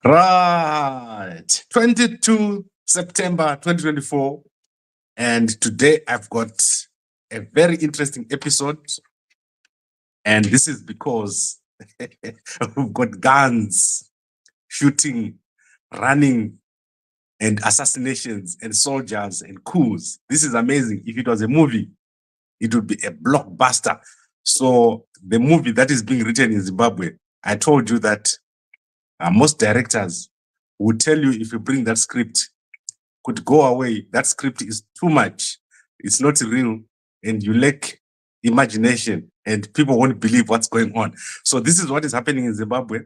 Right. 22 September 2024. And today I've got a very interesting episode. And this is because we've got guns, shooting, running, and assassinations, and soldiers, and coups. This is amazing. If it was a movie, it would be a blockbuster. So the movie that is being written in Zimbabwe, I told you that most directors would tell you if you bring that script, could go away. That script is too much. It's not real, and you lack imagination, and people won't believe what's going on. So this is what is happening in Zimbabwe.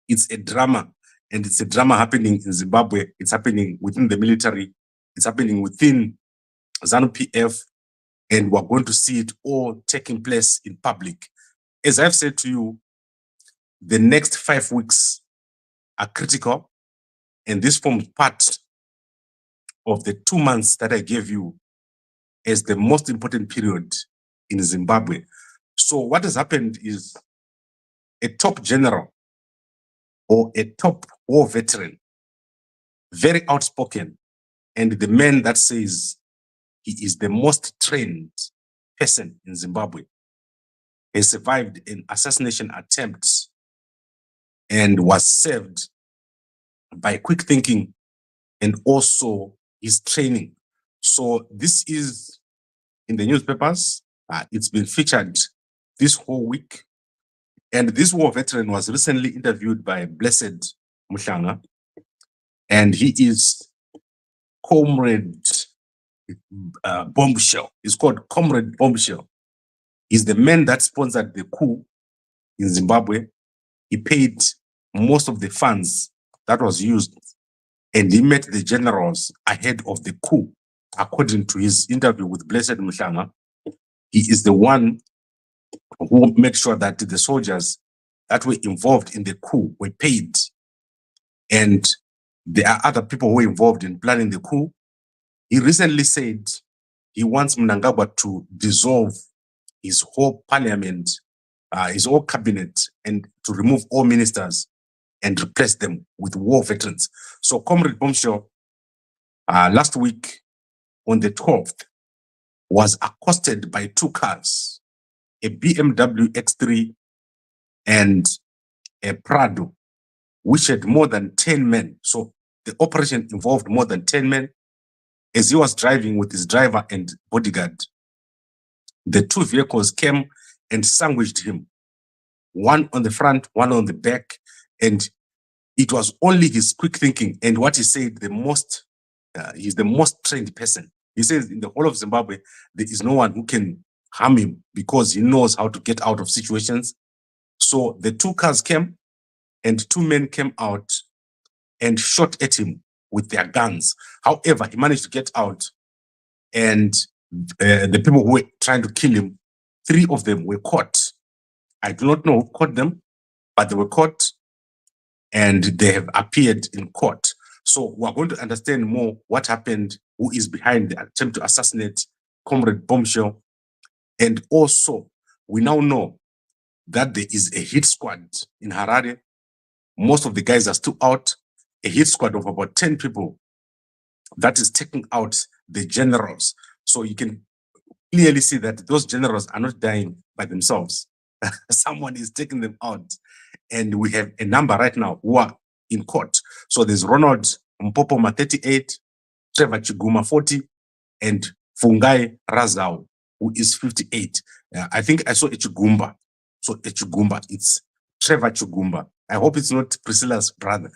It's a drama, and it's a drama happening in Zimbabwe. It's happening within the military. It's happening within ZANU-PF, and we're going to see it all taking place in public. As I've said to you, the next 5 weeks are critical, and this forms part of the 2 months that I gave you as the most important period in Zimbabwe. So what has happened is a top general or a top war veteran, very outspoken, and the man that says he is the most trained person in Zimbabwe, has survived an assassination attempt and was saved by quick thinking and also his training. So this is in the newspapers. It's been featured this whole week. And this war veteran was recently interviewed by Blessed Mushanga, and he is Comrade Bombshell. He's called Comrade Bombshell. He's the man that sponsored the coup in Zimbabwe. He paid most of the funds that was used, and he met the generals ahead of the coup. According to his interview with Blessed Mushanga, he is the one who made sure that the soldiers that were involved in the coup were paid. And there are other people who were involved in planning the coup. He recently said he wants Mnangagwa to dissolve his whole parliament, his whole cabinet, and to remove all ministers and replace them with war veterans. So Comrade Bombshell, last week on the 12th, was accosted by 2 cars, a BMW X3 and a Prado, which had more than 10 men. So the operation involved more than 10 men. As he was driving with his driver and bodyguard, the 2 vehicles came and sandwiched him, one on the front, one on the back, and it was only his quick thinking and what he said he's the most trained person. He says in the whole of Zimbabwe, there is no one who can harm him because he knows how to get out of situations. So the 2 cars came and 2 men came out and shot at him with their guns. However, he managed to get out, and the people who were trying to kill him, 3 of them were caught. I do not know who caught them, but they were caught and they have appeared in court. So we're going to understand more what happened, who is behind the attempt to assassinate Comrade Bombshell. And also, we now know that there is a hit squad in Harare. Most of the guys are still out. A hit squad of about 10 people that is taking out the generals. So you can clearly see that those generals are not dying by themselves. Someone is taking them out. And we have a number right now who are in court. So there's Ronald Mpopoma, 38, Trevor Chiguma, 40, and Fungai Razawu, who is 58. I think I saw a Chigumba. So a Chigumba, it's Trevor Chigumba. I hope it's not Priscilla's brother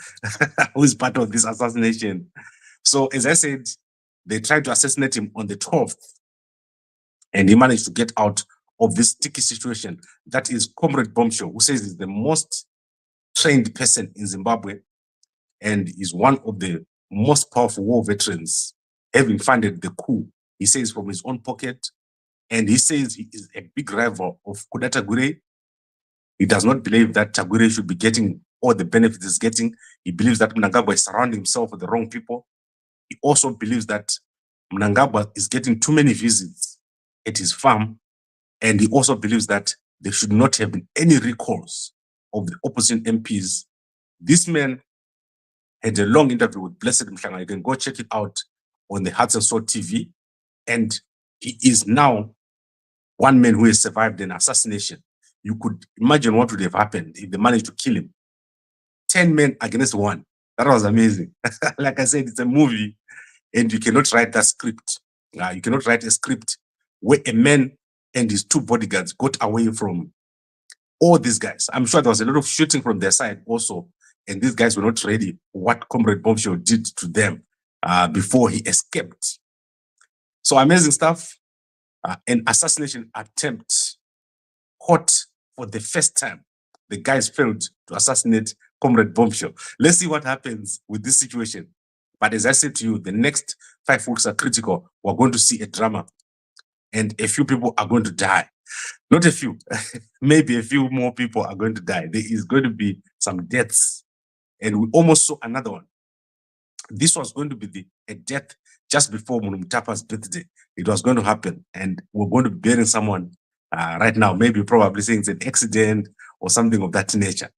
who is part of this assassination. So as I said, they tried to assassinate him on the 12th, and he managed to get out of this sticky situation. That is Comrade Bombshell, who says he's the most trained person in Zimbabwe and is one of the most powerful war veterans, having funded the coup. He says from his own pocket, and he says he is a big rival of Tagwirei. He does not believe that Tagwirei should be getting all the benefits he's getting. He believes that Mnangagwa is surrounding himself with the wrong people. He also believes that Mnangagwa is getting too many visits at his farm. And he also believes that there should not have been any recalls of the opposition MPs This man had a long interview with Blessed Mnangagwa. You can go check it out on the Hearts and Soul TV. And he is now one man who has survived an assassination. You could imagine what would have happened if they managed to kill him. 10 men against one. That was amazing. Like I said, it's a movie, and you cannot write that script. You cannot write a script where a man and his 2 bodyguards got away from all these guys. I'm sure there was a lot of shooting from their side also, and these guys were not ready for what Comrade Bombshell did to them before he escaped. So amazing stuff. An assassination attempt caught for the first time. The guys failed to assassinate Comrade Bombshell. Let's see what happens with this situation. But as I said to you, the next 5 weeks are critical. We're going to see a drama, and a few people are going to die. Not a few, maybe a few more people are going to die. There is going to be some deaths, and we almost saw another one. This was going to be a death just before Mutapa's birthday. It was going to happen, and we're going to be burying someone right now, maybe probably saying it's an accident or something of that nature.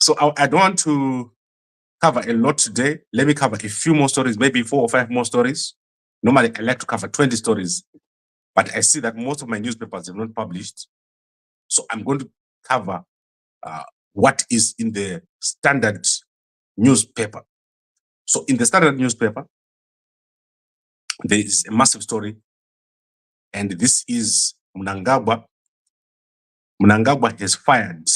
So I don't want to cover a lot today. Let me cover a few more stories, maybe 4 or 5 more stories. Normally, I like to cover 20 stories, but I see that most of my newspapers have not published. So I'm going to cover what is in the standard newspaper. So in the standard newspaper, there is a massive story, and this is Mnangagwa. Mnangagwa has fired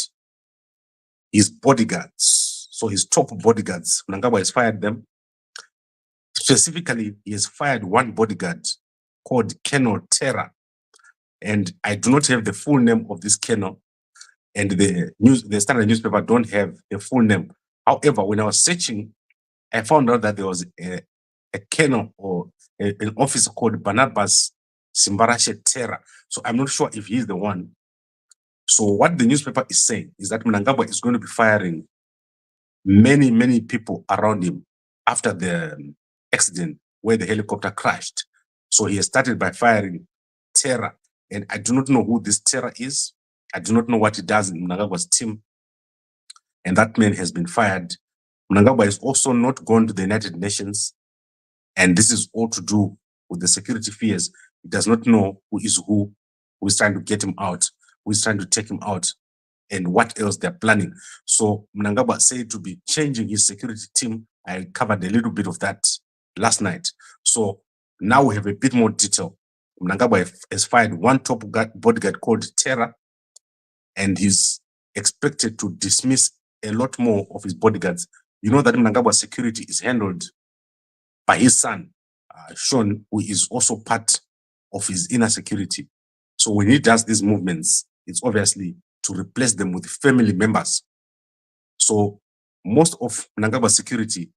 his bodyguards. So his top bodyguards, Mnangagwa has fired them. Specifically, he has fired one bodyguard called Colonel Tera. And I do not have the full name of this colonel, and the standard newspaper don't have a full name. However, when I was searching, I found out that there was a colonel or an officer called Barnabas Simbarashe Tera. So I'm not sure if he's the one. So what the newspaper is saying is that Mnangagwa is going to be firing many people around him after the accident where the helicopter crashed. So he has started by firing Tera, and I do not know who this Tera is. I do not know what he does in Mnangagwa's team, and that man has been fired. Mnangagwa is also not gone to the United Nations, and this is all to do with the security fears. He does not know who is trying to get him out, who is trying to take him out, and what else they're planning. So Mnangagwa said to be changing his security team. I covered a little bit of that last night. So now we have a bit more detail. Mnangagwa has fired one top bodyguard called Tera, and he's expected to dismiss a lot more of his bodyguards. You know that Mnangagwa's security is handled by his son, Sean, who is also part of his inner security. So when he does these movements, it's obviously to replace them with family members. So most of Mnangagwa's security,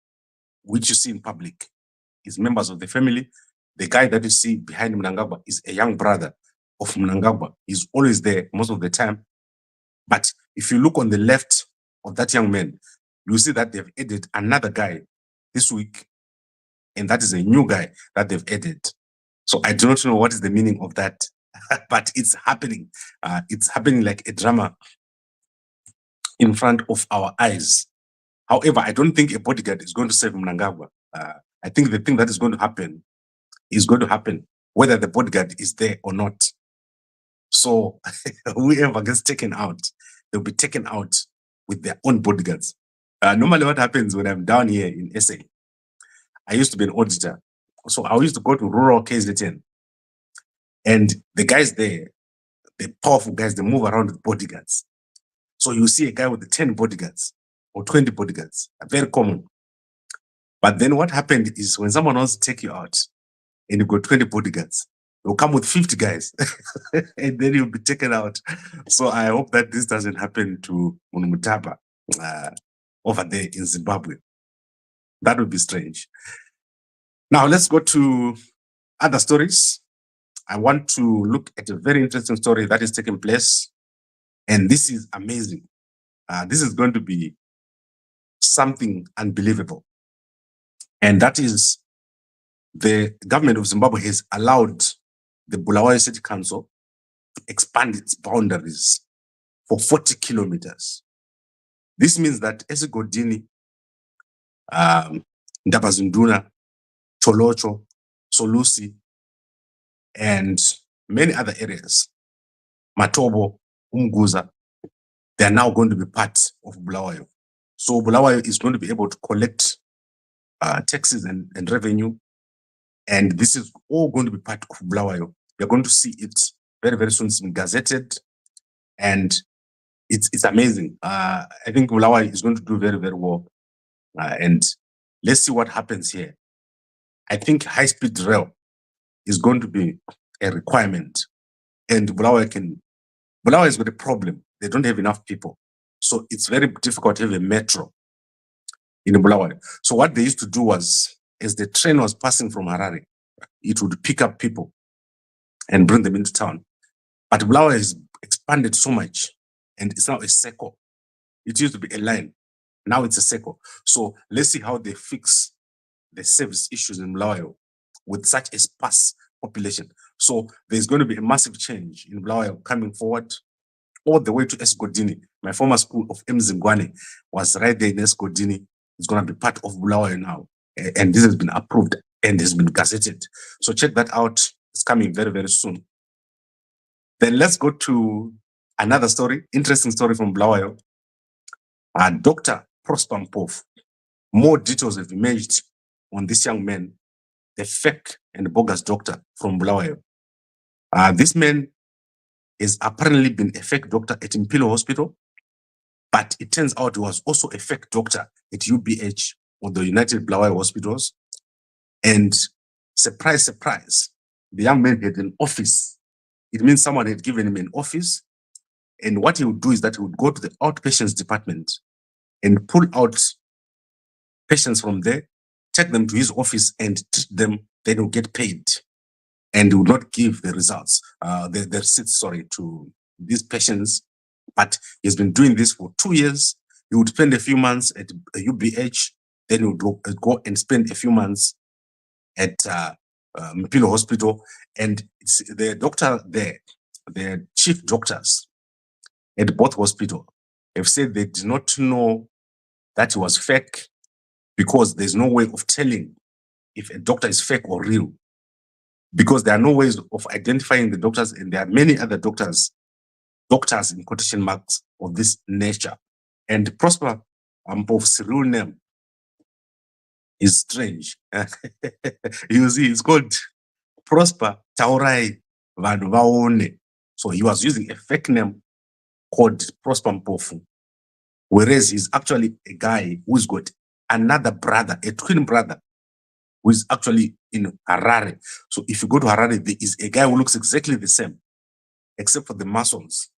which you see in public, is members of the family. The guy that you see behind Mnangagwa is a young brother of Mnangagwa. He's always there most of the time. But if you look on the left of that young man, you see that they've added another guy this week, and that is a new guy that they've added. So I do not know what is the meaning of that, but it's happening. It's happening like a drama in front of our eyes. However, I don't think a bodyguard is going to save Mnangagwa. I think the thing that is going to happen whether the bodyguard is there or not. So whoever gets taken out, they'll be taken out with their own bodyguards. Normally what happens when I'm down here in SA, I used to be an auditor. So I used to go to rural KZN, and the guys there, the powerful guys, they move around with bodyguards. So you see a guy with 10 bodyguards or 20 bodyguards, very common. But then what happened is when someone wants to take you out and you've got 20 bodyguards, they'll come with 50 guys and then you'll be taken out. So I hope that this doesn't happen to Mutapa over there in Zimbabwe. That would be strange. Now let's go to other stories. I want to look at a very interesting story that is taking place. And this is amazing. This is going to be something unbelievable. And that is the government of Zimbabwe has allowed the Bulawayo City Council to expand its boundaries for 40 kilometers. This means that Esigodini, Ndabazunduna, Cholocho, Solusi, and many other areas, Matobo, Umguza, they are now going to be part of Bulawayo. So Bulawayo is going to be able to collect taxes and revenue, and this is all going to be part of Bulawayo. You're going to see it very, very soon. It's been gazetted, and it's amazing. I think Bulawayo is going to do very, very well. And let's see what happens here. I think high-speed rail is going to be a requirement, and Bulawayo has got a problem. They don't have enough people. So it's very difficult to have a metro in Bulawayo. So what they used to do was, as the train was passing from Harare, it would pick up people and bring them into town. But Bulawayo has expanded so much, and it's now a circle. It used to be a line. Now it's a circle. So let's see how they fix the service issues in Bulawayo with such a sparse population. So there's going to be a massive change in Bulawayo coming forward, all the way to Esgodini. My former school of Mzingwane was right there in Esgodini. It's going to be part of Bulawayo now. And this has been approved and has been gazetted. So check that out. It's coming very, very soon. Then let's go to another story, interesting story from Bulawayo. Dr. Prosper Mpofu. More details have emerged on this young man, the fake and bogus doctor from Bulawayo. This man has apparently been a fake doctor at Mpilo Hospital, but it turns out he was also a fake doctor at UBH, or the United Bulawayo Hospitals. And surprise, surprise, the young man had an office. It means someone had given him an office. And what he would do is that he would go to the outpatients department and pull out patients from there, take them to his office and treat them, then he'll get paid. And he would not give the results, the receipts, to these patients. But he's been doing this for 2 years. He would spend a few months at UBH, then he would go and spend a few months at Mpilo Hospital. And it's the doctor there, the chief doctors at both hospitals, have said they did not know that he was fake, because there's no way of telling if a doctor is fake or real, because there are no ways of identifying the doctors, and there are many other doctors in quotation marks of this nature. And Prosper Mpofu's real name is strange. You see, it's called Prosper Taurai Vaone. So he was using a fake name called Prosper Mpofu, whereas he's actually a guy who's got another brother, a twin brother, who is actually in Harare. So if you go to Harare, there is a guy who looks exactly the same, except for the muscles.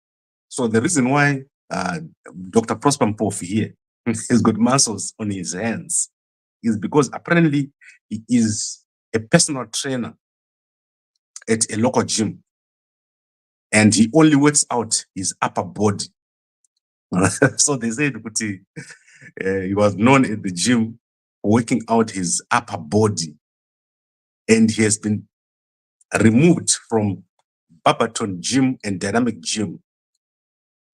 So the reason why Dr. Prosper Mpofu here has got muscles on his hands is because apparently he is a personal trainer at a local gym, and he only works out his upper body. So they said he was known at the gym for working out his upper body, and he has been removed from Barberton Gym and Dynamic Gym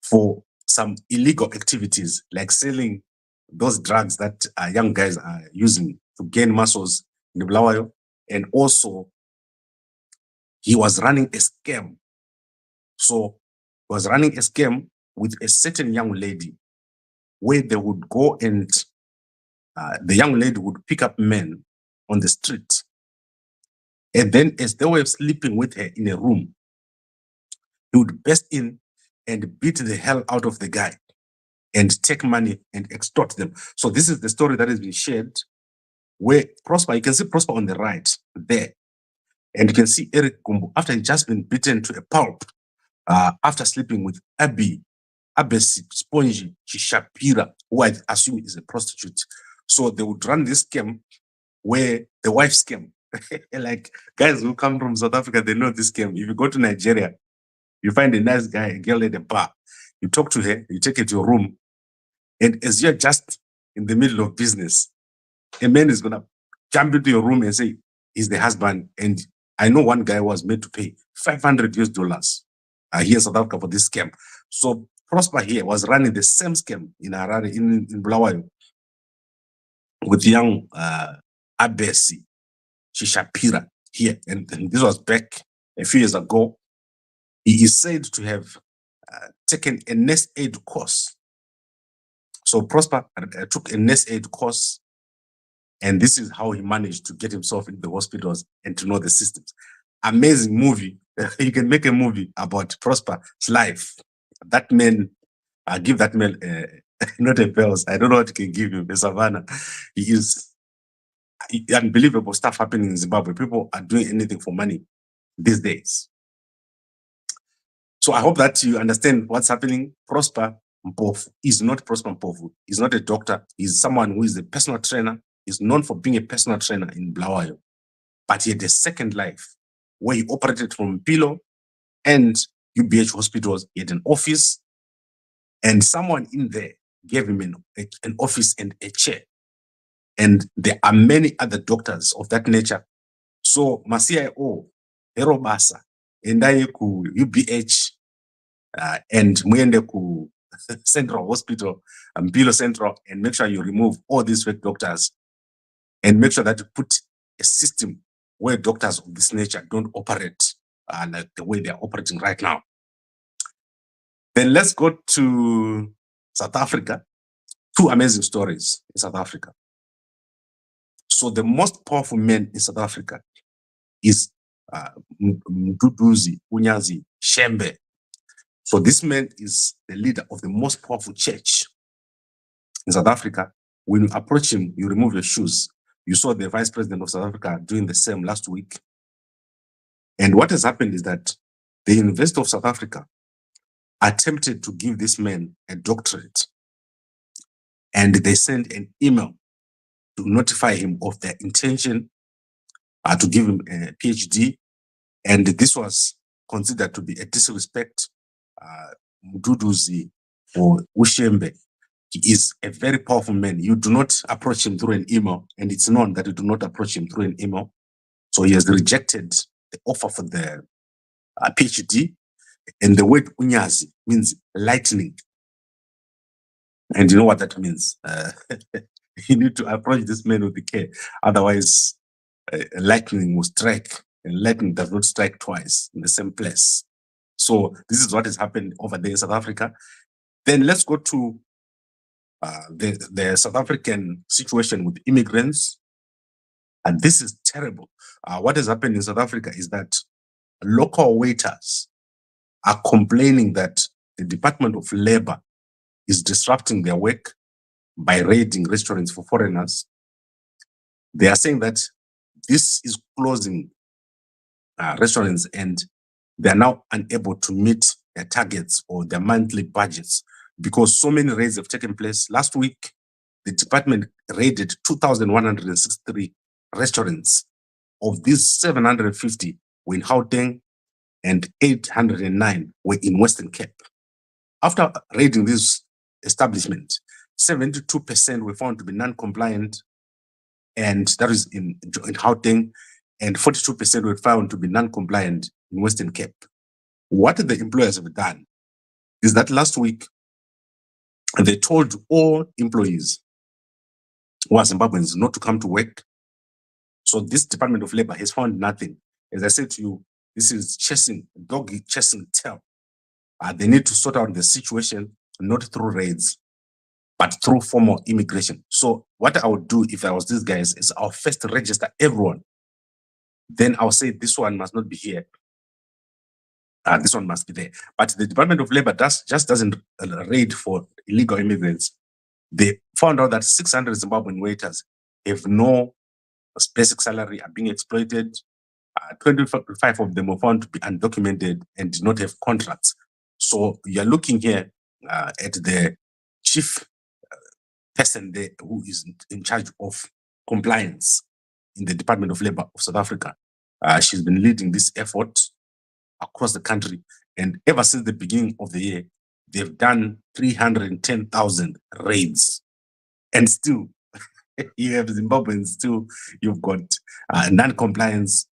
for some illegal activities, like selling those drugs that young guys are using to gain muscles in the Bulawayo. And also, he was running a scam. So he was running a scam with a certain young lady, where they would go and the young lady would pick up men on the street. And then as they were sleeping with her in a room, he would burst in and beat the hell out of the guy and take money and extort them. So this is the story that has been shared, where Prosper, you can see Prosper on the right there. And you can see Eric Gumbo, after he'd just been beaten to a pulp, after sleeping with Abesi Spongy Chishapira, who I assume is a prostitute. So they would run this scam where the wife scam. Like guys who come from South Africa, they know this scam. If you go to Nigeria, you find a nice guy, a girl at a bar, you talk to her, you take her to your room, and as you're just in the middle of business, a man is gonna jump into your room and say he's the husband. And I know one guy was made to pay $500 here in South Africa for this scam. So Prosper here was running the same scam in Harare, in Bulawayo, with young Abesi Shishapira here. And this was back a few years ago. He is said to have taken a nest aid course. So Prosper took a nest aid course, and this is how he managed to get himself into the hospitals and to know the systems. Amazing movie. You can make a movie about Prosper's life. That man, give that man not a bells. I don't know what you can give him. A savannah. He is unbelievable stuff happening in Zimbabwe. People are doing anything for money these days. So I hope that you understand what's happening. Prosper Mpofu is not Prosper Mpofu. He's not a doctor. He's someone who is a personal trainer. He's known for being a personal trainer in Bulawayo. But he had a second life where he operated from Pilo and UBH hospitals. He had an office, and someone in there gave him an office and a chair. And there are many other doctors of that nature. So Masia Herobasa, endaye ku UBH and muende ku Central Hospital, Pilo Central, and make sure you remove all these fake doctors and make sure that you put a system where doctors of this nature don't operate like the way they're operating right now. Then let's go to South Africa. Two amazing stories in South Africa. So the most powerful man in South Africa is Mduduzi Unyazi Shembe. So this man is the leader of the most powerful church in South Africa. When you approach him, you remove your shoes. You saw the vice president of South Africa doing the same last week. And what has happened is that the University of South Africa attempted to give this man a doctorate. And they sent an email to notify him of their intention to give him a PhD. And this was considered to be a disrespect. Mduduzi or Ushembe, he is a very powerful man. You do not approach him through an email, and it's known that you do not approach him through an email. So he has rejected the offer for the PhD. And the word Unyazi means lightning. And you know what that means. You need to approach this man with care. Otherwise, lightning will strike. And lightning does not strike twice in the same place. So this is what has happened over there in South Africa. Then let's go to the South African situation with immigrants. And this is terrible. What has happened in South Africa is that local waiters are complaining that the Department of Labor is disrupting their work by raiding restaurants for foreigners. They are saying that this is closing restaurants, and they are now unable to meet their targets or their monthly budgets because so many raids have taken place. Last week, the department raided 2,163 restaurants. Of these, 750 were in Gauteng and 809 were in Western Cape. After raiding this establishment, 72% were found to be non-compliant, and that is in Gauteng, and 42% were found to be non-compliant in Western Cape. What the employers have done is that last week, they told all employees who are Zimbabweans not to come to work. So this Department of Labor has found nothing. As I said to you, this is chasing, dog chasing tail. They need to sort out the situation, not through raids, but through formal immigration. So what I would do if I was these guys is I'll first register everyone. Then I'll say this one must not be here. This one must be there. But the Department of Labor just doesn't raid for illegal immigrants. They found out that 600 Zimbabwean waiters have no basic salary, are being exploited. 25 of them were found to be undocumented and did not have contracts. So you're looking here at the chief person there who is in charge of compliance in the Department of Labor of South Africa. She's been leading this effort across the country. And ever since the beginning of the year, they've done 310,000 raids. And still, you have Zimbabweans, still you've got non-compliance.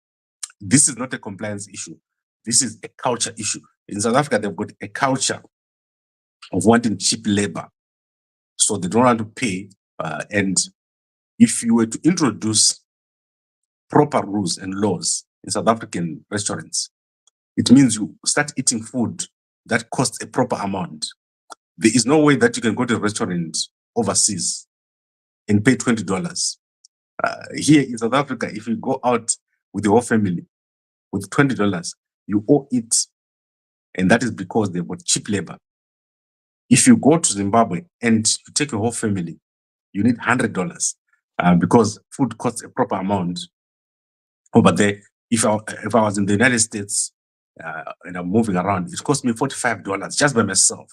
This is not a compliance issue. This is a culture issue. In South Africa, they've got a culture of wanting cheap labor. So they don't want to pay. And if you were to introduce proper rules and laws in South African restaurants, it means you start eating food that costs a proper amount. There is no way that you can go to a restaurant overseas and pay $20. Here in South Africa, if you go out with your whole family with $20, you owe it. And that is because they've got cheap labor. If you go to Zimbabwe and you take your whole family, you need $100 because food costs a proper amount. Over there, if I was in the United States and I'm moving around, it cost me $45 just by myself,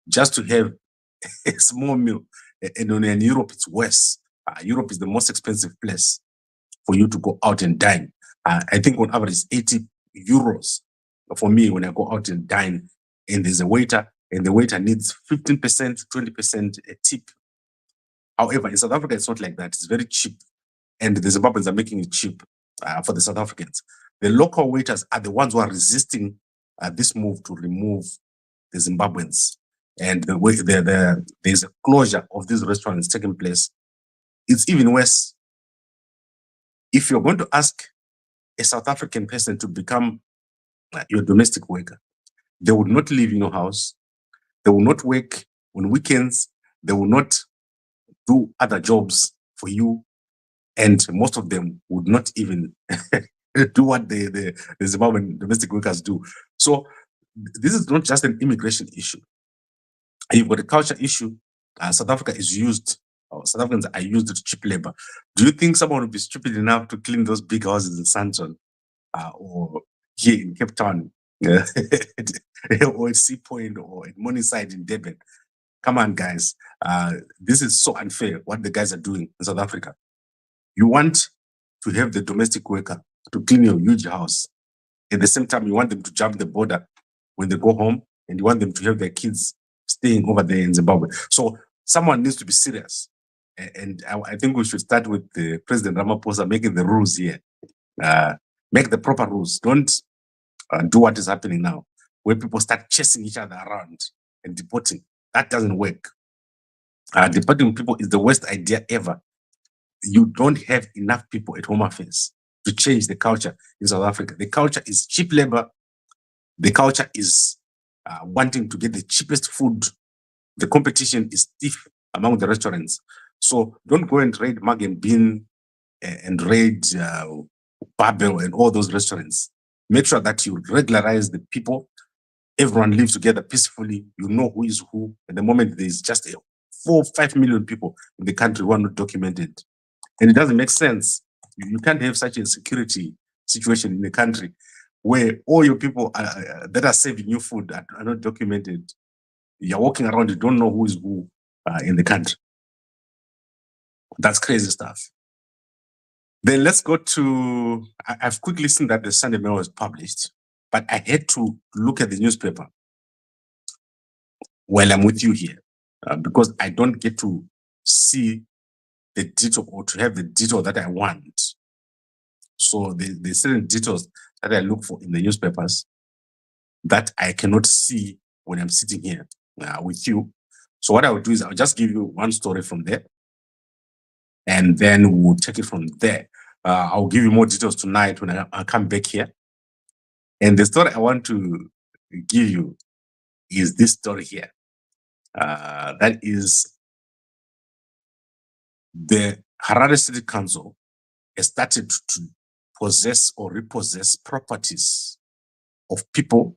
just to have a small meal. And in Europe, it's worse. Europe is the most expensive place for you to go out and dine. I think on average, 80 euros for me when I go out and dine, and there's a waiter, and the waiter needs 15%, 20% a tip. However, in South Africa, it's not like that. It's very cheap. And the Zimbabweans are making it cheap for the South Africans. The local waiters are the ones who are resisting this move to remove the Zimbabweans. And the way there's a closure of these restaurants taking place. It's even worse. If you're going to ask a South African person to become your domestic worker, they would not live in your house. They will not work on weekends. They will not do other jobs for you. And most of them would not even do what the Zimbabwean domestic workers do. So this is not just an immigration issue. You've got a culture issue. South Africa is used, South Africans are used to cheap labor. Do you think someone would be stupid enough to clean those big houses in Sandton or here in Cape Town or at Sea Point or at Morningside in Durban? Come on, guys. This is so unfair what the guys are doing in South Africa. You want to have the domestic worker to clean your huge house. At the same time, you want them to jump the border when they go home, and you want them to have their kids staying over there in Zimbabwe. So someone needs to be serious. And I think we should start with the President Ramaphosa making the rules here. Make the proper rules. Don't do what is happening now, where people start chasing each other around and deporting. That doesn't work. Deporting people is the worst idea ever. You don't have enough people at Home Affairs to change the culture in South Africa. The culture is cheap labor. The culture is wanting to get the cheapest food. The competition is stiff among the restaurants. So don't go and raid Mug and Bean and raid Babel and all those restaurants. Make sure that you regularize the people. Everyone lives together peacefully. You know who is who. At the moment, there's just 4 or 5 million people in the country who are not documented. And it doesn't make sense. You can't have such a security situation in the country where all your people that are serving you food are not documented. You're walking around, you don't know who is who in the country. That's crazy stuff. Then let's go to, I've quickly seen that the Sunday Mail was published, but I had to look at the newspaper while I'm with you here because I don't get to see the detail or to have the detail that I want. So there's certain details that I look for in the newspapers that I cannot see when I'm sitting here with you. So what I will do is I'll just give you one story from there, and then we'll take it from there. I'll give you more details tonight when I come back here. And the story I want to give you is this story here. That is the Harare City Council has started to possess or repossess properties of people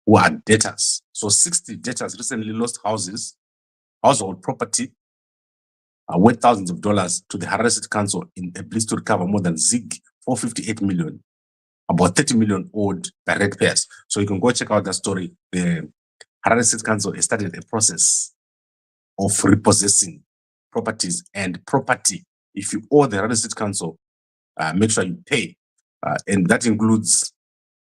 who are debtors. So 60 debtors recently lost houses, household property, worth thousands of dollars to the Harare City Council in a bid to recover more than ZiG 458 million, about 30 million owed by ratepayers. So you can go check out that story. The Harare City Council has started a process of repossessing properties and property. If you owe the Harare City Council, make sure you pay. And that includes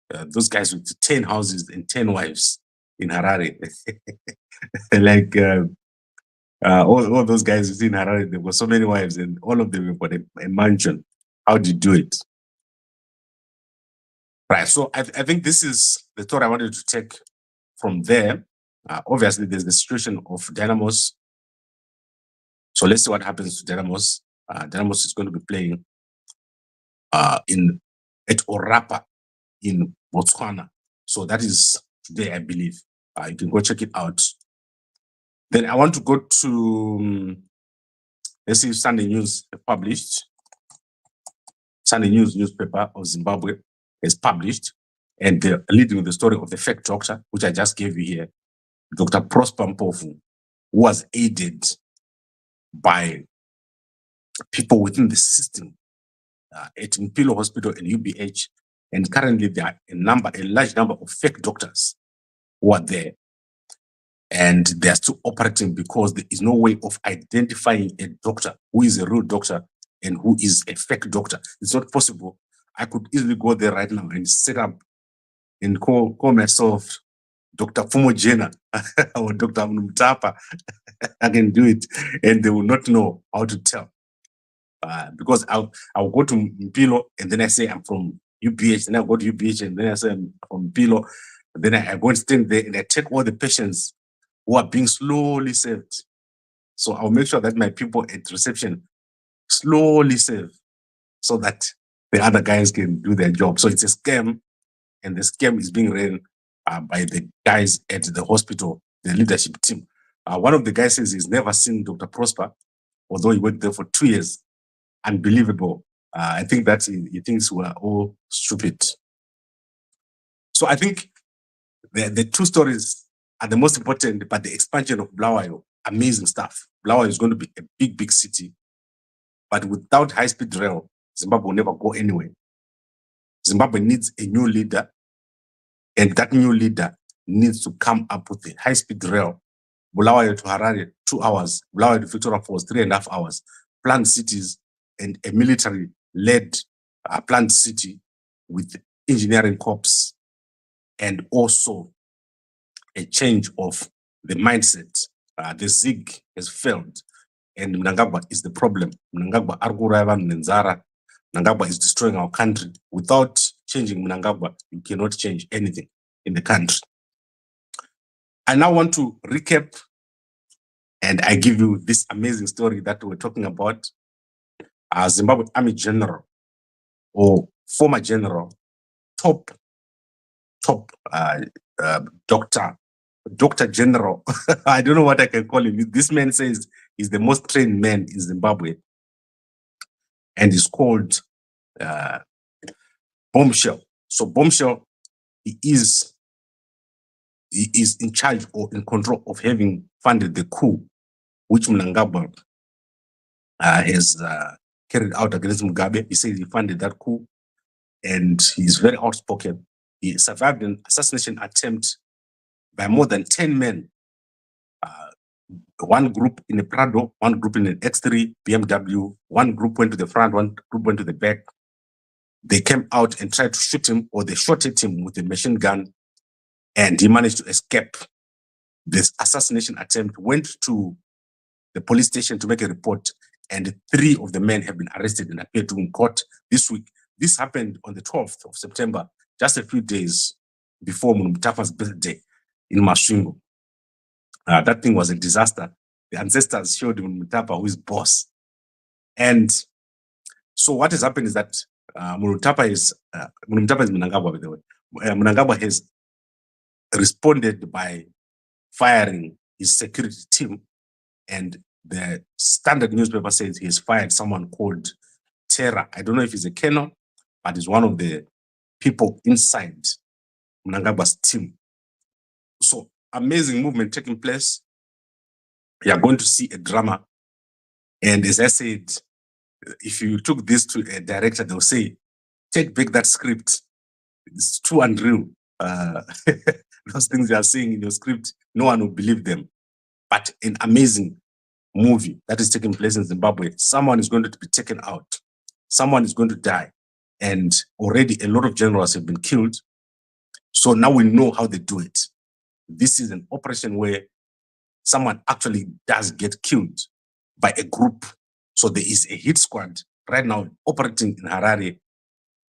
those guys with 10 houses and 10 wives in Harare. Like all those guys within Harare, there were so many wives and all of them have got a mansion. How do you do it? Right, so I think this is the thought I wanted to take from there. Obviously, there's the situation of Dynamos. So let's see what happens to Dynamos. Dynamos is going to be playing at Orapa in Botswana. So that is today, I believe. You can go check it out. Then I want to go to, let's see if Sunday News published. Sunday News newspaper of Zimbabwe is published, and they're leading with the story of the fake doctor, which I just gave you here, Dr. Prosper Mpofu, who was aided by people within the system at Mpilo Hospital and UBH, and currently there are a large number of fake doctors who are there, and they are still operating because there is no way of identifying a doctor who is a real doctor and who is a fake doctor. It's not possible. I could easily go there right now and set up and call myself Dr. Fumojena or Dr. Mnutapa. I can do it, and they will not know how to tell. Because I'll go to Mpilo and then I say I'm from UPH, then I go to UPH and then I say I'm from Mpilo. Then I go and stand there and I take all the patients who are being slowly saved. So I'll make sure that my people at reception slowly save so that the other guys can do their job. So it's a scam, and the scam is being ran by the guys at the hospital, the leadership team. One of the guys says he's never seen Dr. Prosper, although he worked there for 2 years. Unbelievable. I think that he thinks we're all stupid. So I think the two stories are the most important, but the expansion of Bulawayo, amazing stuff. Bulawayo is going to be a big, big city, but without high-speed rail, Zimbabwe will never go anywhere. Zimbabwe needs a new leader, and that new leader needs to come up with a high-speed rail. Bulawayo to Harare, 2 hours. Bulawayo to Victoria Falls, 3.5 hours. Planned cities and a military-led planned city with engineering corps, and also a change of the mindset. The ZIG has failed, and Mnangagwa is the problem. Mnangagwa Argurava Nenzara. Mnangagwa is destroying our country. Without changing Mnangagwa, you cannot change anything in the country. I now want to recap, and I give you this amazing story that we're talking about. Zimbabwe Army General, or former general, top Dr. General. I don't know what I can call him. This man says he's the most trained man in Zimbabwe, and he's called Bombshell. So Bombshell, he is in charge or in control of having funded the coup, which Mnangagwa has carried out against Mugabe. He says he funded that coup, and he's very outspoken. He survived an assassination attempt by more than 10 men. One group in a Prado, one group in an X3 BMW, one group went to the front, one group went to the back. They came out and tried to shoot him, or they shot at him with a machine gun, and he managed to escape. This assassination attempt went to the police station to make a report, and 3 of the men have been arrested and appeared to be in court this week. This happened on the 12th of September, just a few days before Mnumtafa's birthday in Masvingo. That thing was a disaster. The ancestors showed Mnumtafa who is boss. And so what has happened is that Mnumtafa is Mnangagwa, by the way. Mnangagwa has responded by firing his security team, and the Standard newspaper says he has fired someone called Tera. I don't know if he's a colonel, but he's one of the people inside Mnangagwa's team. So amazing movement taking place. You are going to see a drama. And as I said, if you took this to a director, they'll say, take back that script. It's too unreal. Those things you are seeing in your script, no one will believe them. But an amazing movie that is taking place in Zimbabwe. Someone is going to be taken out. Someone is going to die. And already a lot of generals have been killed. So now we know how they do it. This is an operation where someone actually does get killed by a group. So there is a hit squad right now operating in Harare.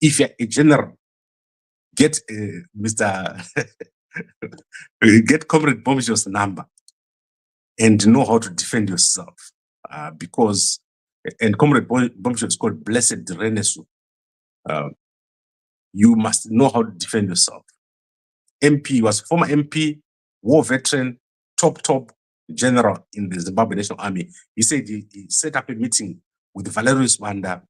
If you're a general, get Mr. Get Comrade Bombshell's number and know how to defend yourself. Because, and Comrade Bombshell is called Blessed Runesu. You must know how to defend yourself. MP, was former MP, war veteran, top general in the Zimbabwe National Army. He said he set up a meeting with Valerius Banda,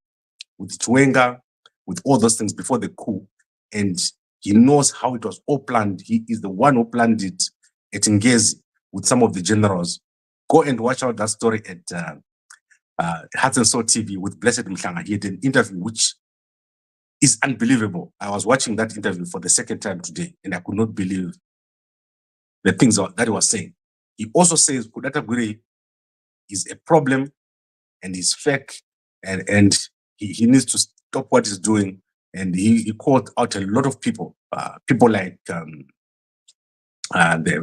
with Chiwenga, with all those things before the coup, and he knows how it was all planned. He is the one who planned it at Ngezi with some of the generals. Go and watch out that story at Heart and Soul TV with Blessed Mhlanga. He had an interview which is unbelievable. I was watching that interview for the second time today, and I could not believe the things that he was saying. He also says Tagwirei is a problem and he's fake, and he needs to stop what he's doing. And he called out a lot of people, people like the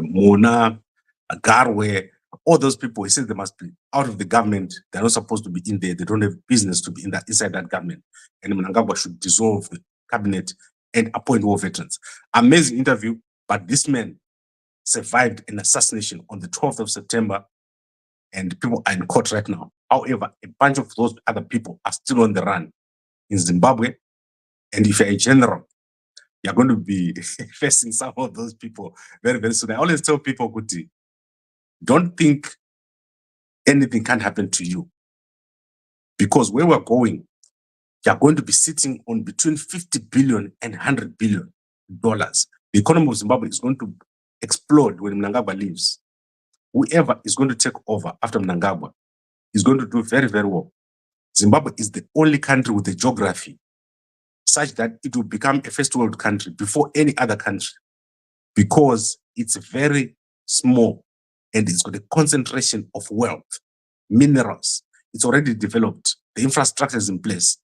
Mona, Garwe, all those people. He says they must be out of the government. They're not supposed to be in there. They don't have business to be in inside that government. And Mnangagwa should dissolve the cabinet and appoint war veterans. Amazing interview, but this man survived an assassination on the 12th of September, and people are in court right now. However, a bunch of those other people are still on the run in Zimbabwe. And if you're a general, you're going to be facing some of those people very, very soon. I always tell people, Kuti, don't think anything can happen to you. Because where we're going, you're going to be sitting on between 50 billion and 100 billion dollars. The economy of Zimbabwe is going to explode when Mnangagwa leaves. Whoever is going to take over after Mnangagwa is going to do very, very well. Zimbabwe is the only country with a geography such that it will become a first world country before any other country, because it's very small and it's got a concentration of wealth, minerals. It's already developed. The infrastructure is in place.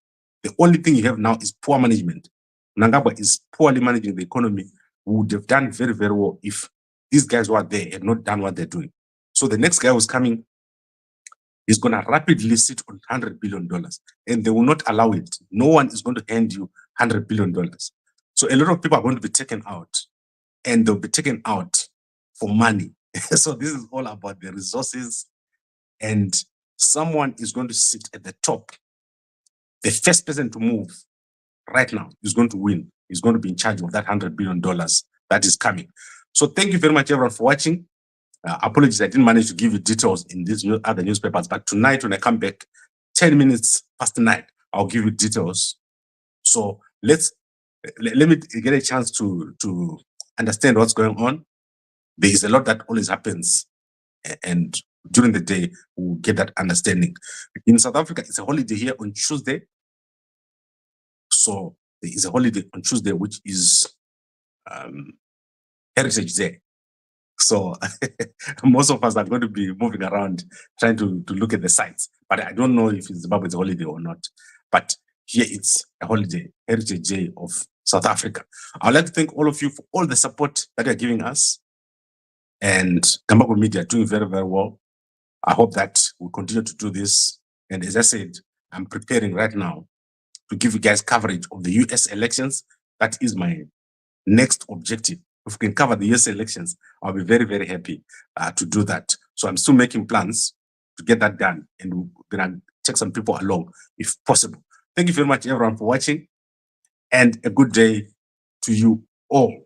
The only thing you have now is poor management. Mnangagwa is poorly managing the economy. We would have done very, very well if these guys who are there had not done what they're doing. So the next guy who's coming is going to rapidly sit on $100 billion, and they will not allow it. No one is going to hand you $100 billion. So a lot of people are going to be taken out, and they'll be taken out for money. So this is all about the resources, and someone is going to sit at the top. The first person to move right now is going to win. Is going to be in charge of that $100 billion that is coming. So thank you very much, everyone, for watching. Apologies, I didn't manage to give you details in these other newspapers, but tonight when I come back, 10 minutes past 9, I'll give you details. So let me get a chance to understand what's going on. There is a lot that always happens, and during the day, we'll get that understanding. In South Africa, it's a holiday here on Tuesday. So there is a holiday on Tuesday, which is Heritage Day. So most of us are going to be moving around trying to look at the sites. But I don't know if Zimbabwe is a holiday or not. But here it's a holiday, Heritage Day of South Africa. I'd like to thank all of you for all the support that you're giving us. And Gambakwe Media are doing very, very well. I hope that we'll continue to do this. And as I said, I'm preparing right now to give you guys coverage of the US elections. That is my next objective. If we can cover the US elections, I'll be very, very happy to do that. So I'm still making plans to get that done, and we're going to take some people along if possible. Thank you very much, everyone, for watching, and a good day to you all.